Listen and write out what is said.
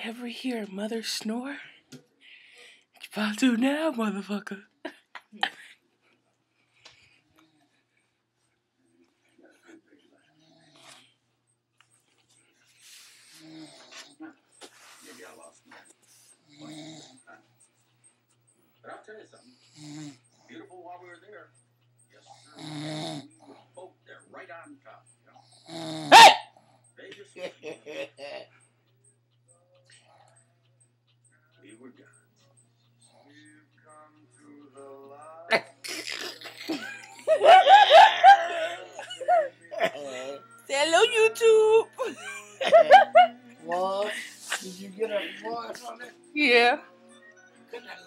Ever hear a mother snore? What you about to now, motherfucker? Maybe I lost my but I'll tell you something. Beautiful while we were there. Yes, sir. We were both there, right on top. You know. Hey! Vegas. We were gods. We've come to the light. Say hello, YouTube. What? Did you get a voice on it? Yeah. Get that